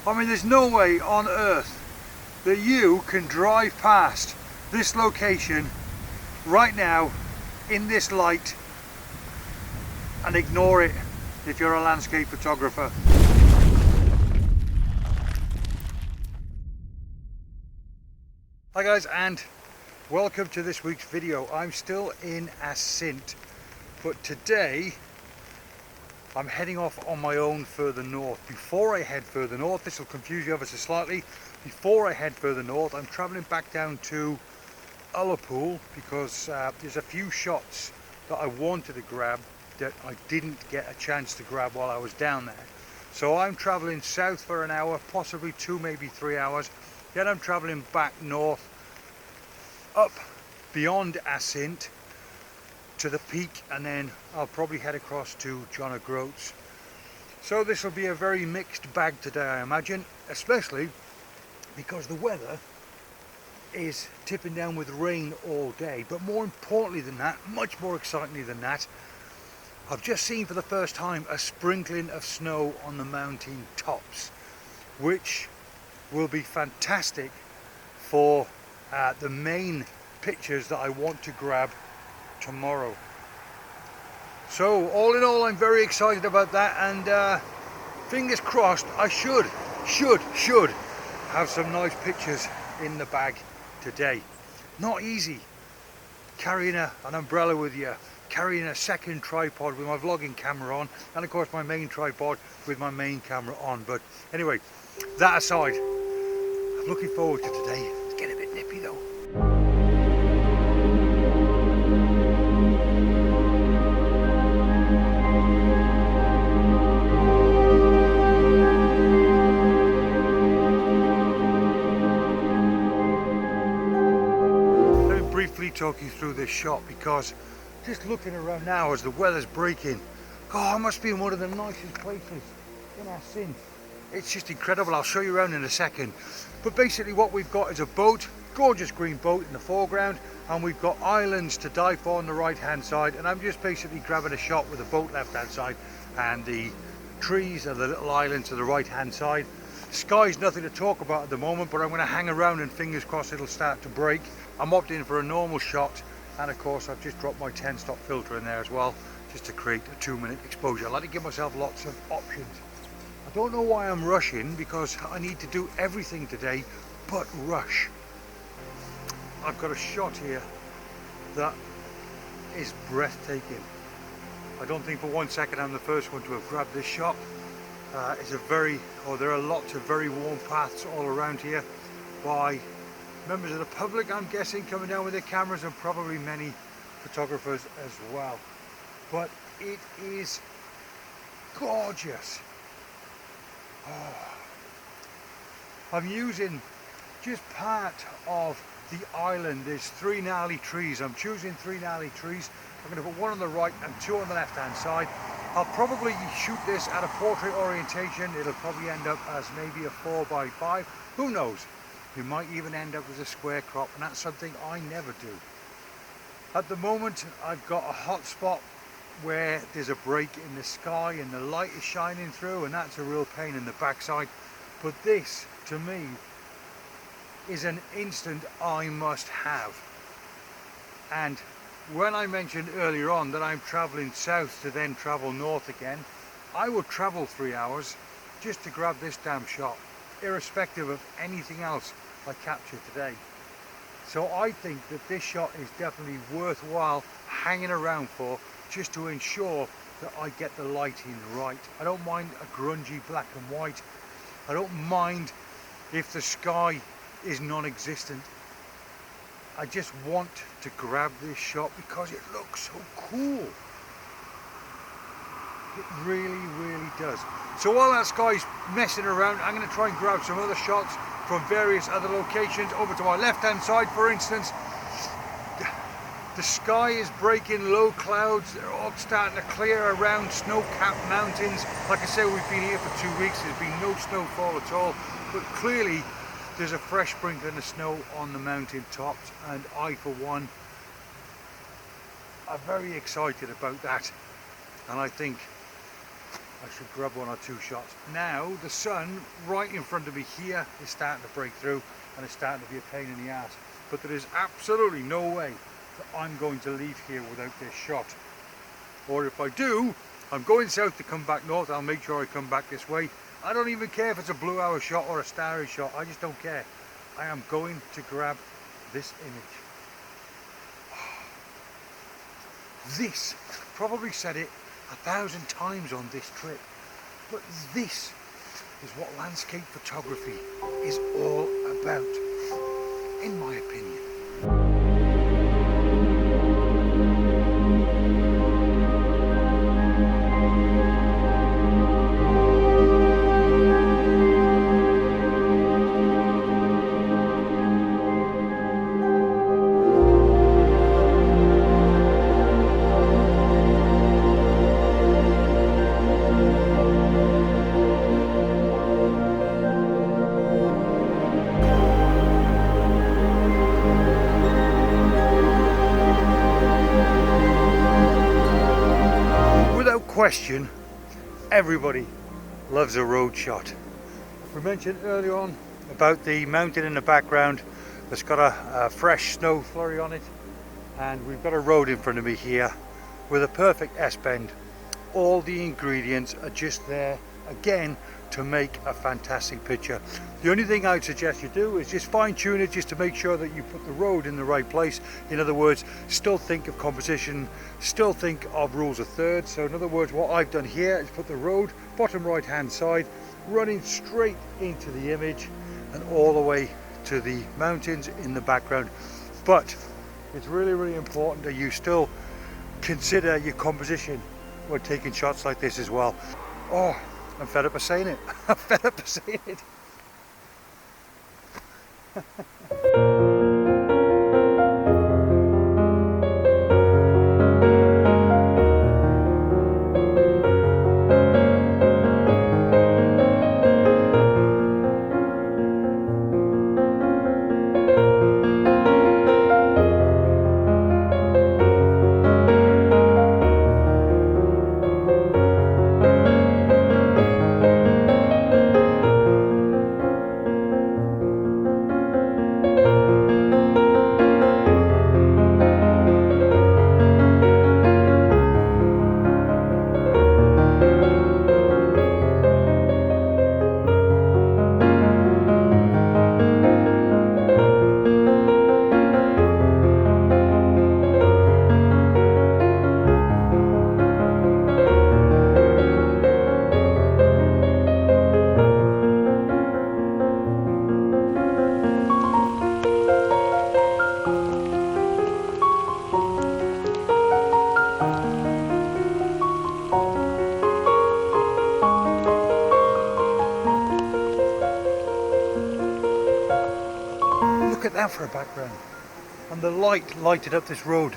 I mean, there's no way on earth that you can drive past this location right now in this light and ignore it if you're a landscape photographer. Hi guys, and welcome to this week's video. I'm still in Assynt, but today I'm heading off on my own further north. Before I head further north, this will confuse you ever so slightly, before I head further north, I'm travelling back down to Ullapool because there's a few shots that I wanted to grab that I didn't get a chance to grab while I was down there. So I'm travelling south for an hour, possibly 2, maybe 3 hours. Then I'm travelling back north, up beyond Assynt to the peak, and then I'll probably head across to John O'Groats. So this will be a very mixed bag today, I imagine, especially because the weather is tipping down with rain all day. But more importantly than that, much more excitingly than that, I've just seen for the first time a sprinkling of snow on the mountain tops, which will be fantastic for the main pictures that I want to grab tomorrow. So all in all, I'm very excited about that, and fingers crossed I should have some nice pictures in the bag today. Not easy carrying an umbrella with you, carrying a second tripod with my vlogging camera on, and of course my main tripod with my main camera on. But anyway, that aside, I'm looking forward to today. It's getting a bit nippy though. Let me briefly talk you through this shot, because just looking around now as the weather's breaking, God, I must be in one of the nicest places in Assynt. It's just incredible. I'll show you around in a second. But basically what we've got is a boat, gorgeous green boat in the foreground, and we've got islands to die for on the right hand side, and I'm just basically grabbing a shot with the boat left hand side and the trees and the little island to the right hand side. Sky's nothing to talk about at the moment, but I'm going to hang around and fingers crossed it'll start to break. I'm opting for a normal shot, and of course I've just dropped my 10-stop filter in there as well, just to create a 2-minute exposure. I like to give myself lots of options. I don't know why I'm rushing, because I need to do everything today but rush. I've got a shot here that is breathtaking. I don't think for 1 second I'm the first one to have grabbed this shot. There are lots of very warm paths all around here by members of the public, I'm guessing, coming down with their cameras, and probably many photographers as well. But it is gorgeous. Oh. I'm using just part of the island. There's 3 gnarly trees. I'm choosing 3 gnarly trees. I'm going to put 1 on the right and 2 on the left hand side. I'll probably shoot this at a portrait orientation. It'll probably end up as maybe a 4x5. Who knows? You might even end up with a square crop, and that's something I never do. At the moment I've got a hot spot where there's a break in the sky and the light is shining through, and that's a real pain in the backside. But this, to me, is an instant I must have. And when I mentioned earlier on that I'm travelling south to then travel north again, I would travel 3 hours just to grab this damn shot, irrespective of anything else I capture today. So I think that this shot is definitely worthwhile hanging around for, just to ensure that I get the lighting right. I don't mind a grungy black and white. I don't mind if the sky is non-existent. I just want to grab this shot because it looks so cool. It really does. So while that sky's messing around, I'm going to try and grab some other shots from various other locations. Over to my left hand side, for instance, the sky is breaking, low clouds, they're all starting to clear around snow-capped mountains. Like I said, we've been here for 2 weeks, there's been no snowfall at all, but clearly there's a fresh sprinkling of snow on the mountain tops, and I, for one, am very excited about that. And I think I should grab 1 or 2 shots. Now the sun right in front of me here is starting to break through and it's starting to be a pain in the ass. But there is absolutely no way that I'm going to leave here without this shot. Or if I do, I'm going south to come back north. I'll make sure I come back this way. I don't even care if it's a blue hour shot or a starry shot. I just don't care. I am going to grab this image. This, probably said it 1,000 times on this trip, but this is what landscape photography is all about, in my opinion. Question, everybody loves a road shot. We mentioned earlier on about the mountain in the background that's got a fresh snow flurry on it, and we've got a road in front of me here with a perfect S-bend. All the ingredients are just there again to make a fantastic picture. The only thing I'd suggest you do is just fine tune it, just to make sure that you put the road in the right place. In other words, still think of composition, still think of rules of thirds. So in other words, what I've done here is put the road bottom right hand side running straight into the image and all the way to the mountains in the background. But it's really important that you still consider your composition when taking shots like this as well. Oh, I'm fed up of saying it. I'm fed up of saying it. Look at that for a background, and the light lighted up this road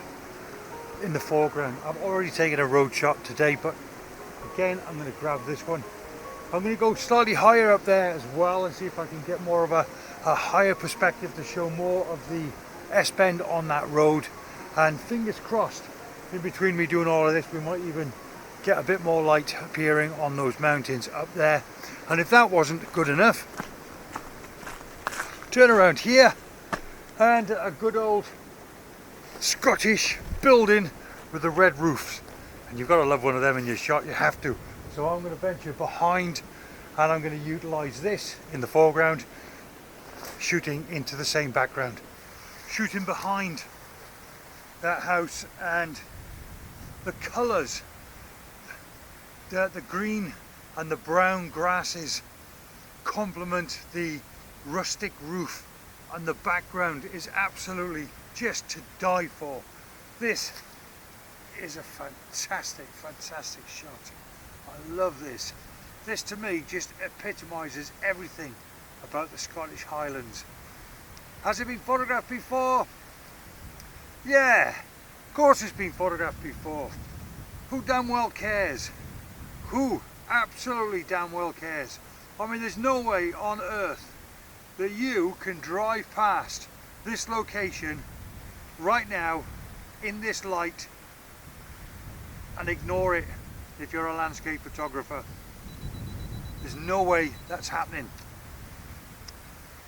in the foreground. I've already taken a road shot today, but again I'm going to grab this one. I'm going to go slightly higher up there as well and see if I can get more of a higher perspective to show more of the S-bend on that road, and fingers crossed in between me doing all of this we might even get a bit more light appearing on those mountains up there. And if that wasn't good enough, turn around here and a good old Scottish building with the red roofs, and you've got to love one of them in your shot, you have to. So I'm going to venture behind and I'm going to utilize this in the foreground, shooting into the same background, shooting behind that house, and the colors, the green and the brown grasses complement the rustic roof, and the background is absolutely just to die for. This is a fantastic shot. I love this. This to me just epitomizes everything about the Scottish Highlands. Has it been photographed before? Yeah, of course it's been photographed before. Who damn well cares? Who absolutely damn well cares? I mean, there's no way on earth that you can drive past this location right now in this light and ignore it if you're a landscape photographer. There's no way that's happening.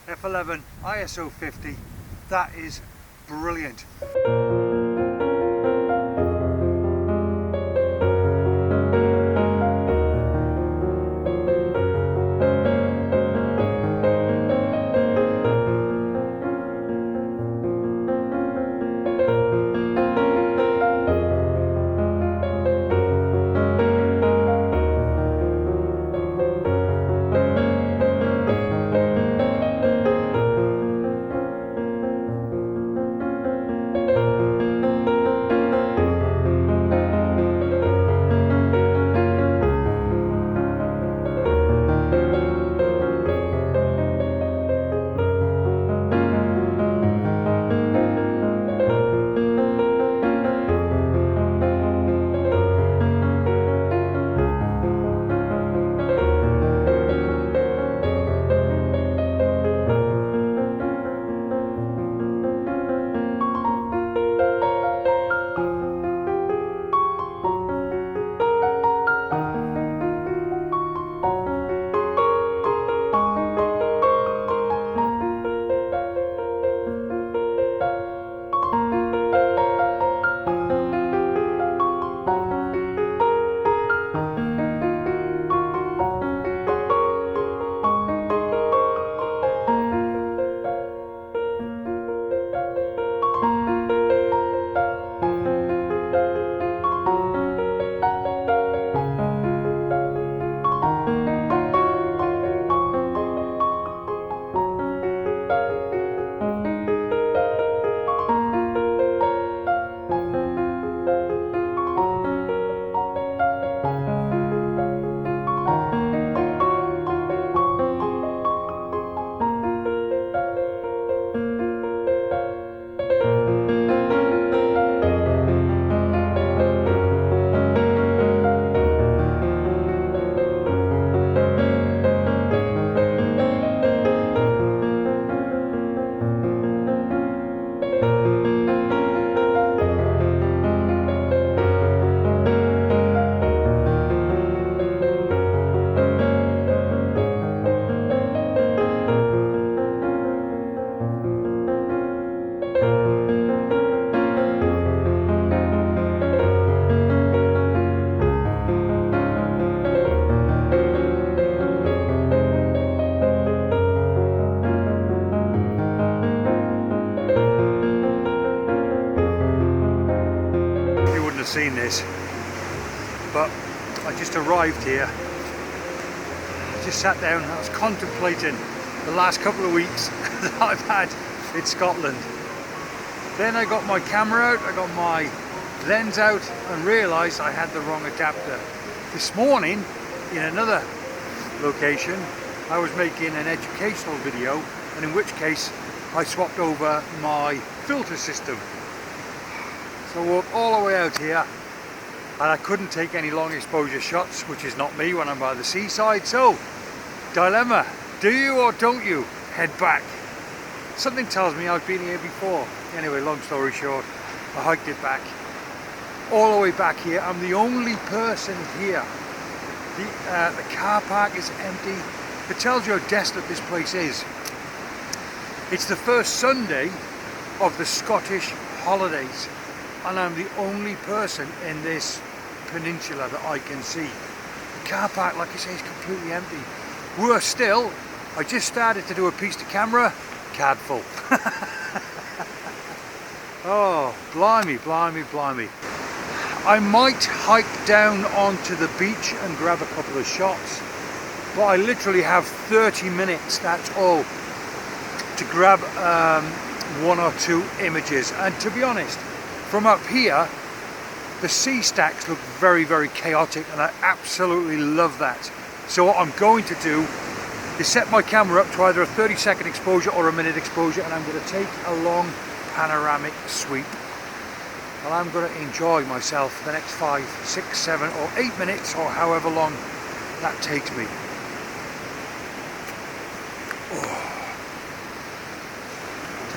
F11, ISO 50, that is brilliant. Seen this, but I just arrived here, just sat down, I was contemplating the last couple of weeks that I've had in Scotland. Then I got my camera out, I got my lens out and realised I had the wrong adapter. This morning in another location I was making an educational video, and in which case I swapped over my filter system. So I walked all the way out here and I couldn't take any long exposure shots, which is not me when I'm by the seaside. So, dilemma, do you or don't you head back? Something tells me I've been here before. Anyway, long story short, I hiked it back. All the way back here, I'm the only person here. The car park is empty. It tells you how desolate this place is. It's the first Sunday of the Scottish holidays, and I'm the only person in this peninsula that I can see. The car park, like I say, is completely empty. Worse still, I just started to do a piece to camera, card full. Oh, blimey, blimey, blimey. I might hike down onto the beach and grab a couple of shots, but I literally have 30 minutes, that's all, to grab one or two images. And to be honest, from up here, the sea stacks look very, very chaotic, and I absolutely love that. So what I'm going to do is set my camera up to either a 30-second exposure or a minute exposure, and I'm going to take a long panoramic sweep. And I'm going to enjoy myself for the next 5, 6, 7 or 8 minutes, or however long that takes me. Oh.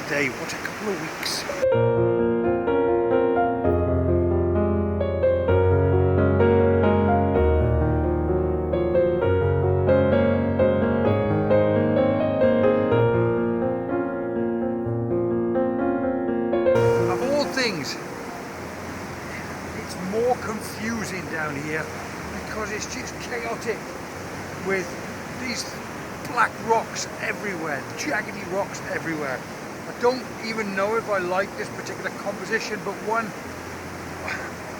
Today, what a couple of weeks. because it's just chaotic with these black rocks everywhere, jaggedy rocks everywhere. I don't even know if I like this particular composition, but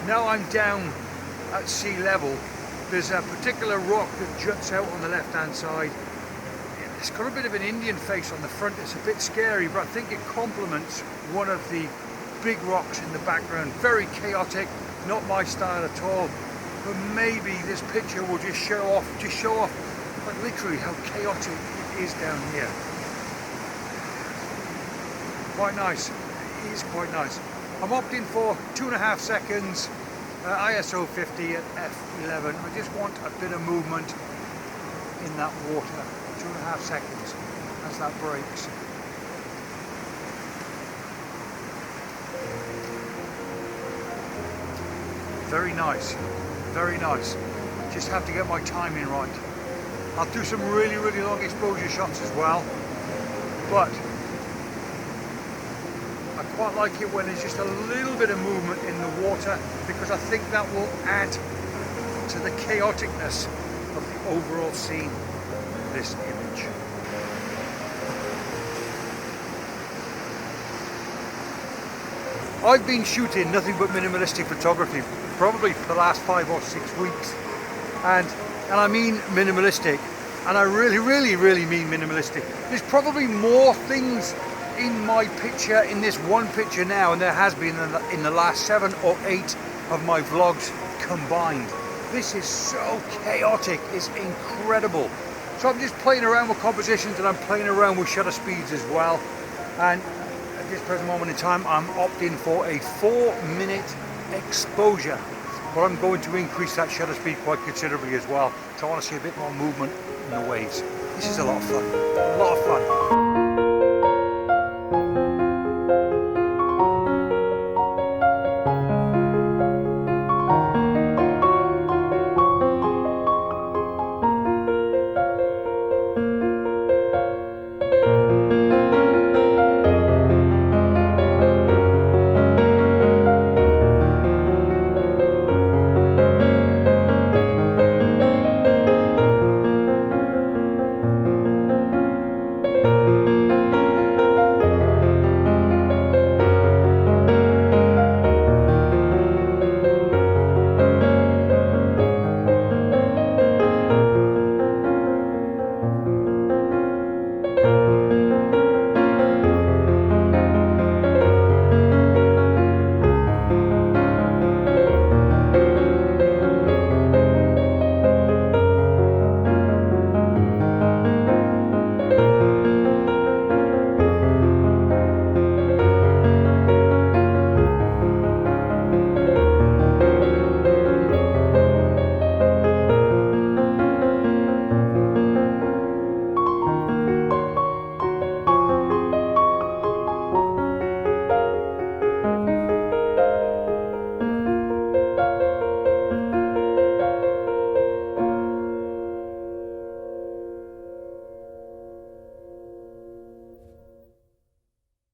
now I'm down at sea level, there's a particular rock that juts out on the left hand side. It's got a bit of an Indian face on the front. It's a bit scary, but I think it complements one of the big rocks in the background. Very chaotic, not my style at all, but maybe this picture will just show off like literally how chaotic it is down here. Quite nice. It is quite nice. I'm opting for 2.5 seconds, ISO 50 at f11. I just want a bit of movement in that water. 2.5 seconds as that breaks. Very nice, very nice. Just have to get my timing right. I'll do some really long exposure shots as well, but I quite like it when there's just a little bit of movement in the water, because I think that will add to the chaoticness of the overall scene of this image. I've been shooting nothing but minimalistic photography probably for the last 5 or 6 weeks, and I mean minimalistic, and I really mean minimalistic. There's probably more things in my picture, in this one picture now, and there has been in the last 7 or 8 of my vlogs combined. This is so chaotic, it's incredible. So I'm just playing around with compositions, and I'm playing around with shutter speeds as well, and at this present moment in time I'm opting for a 4-minute exposure, but I'm going to increase that shutter speed quite considerably as well, so I want to see a bit more movement in the waves. This is a lot of fun, a lot of fun.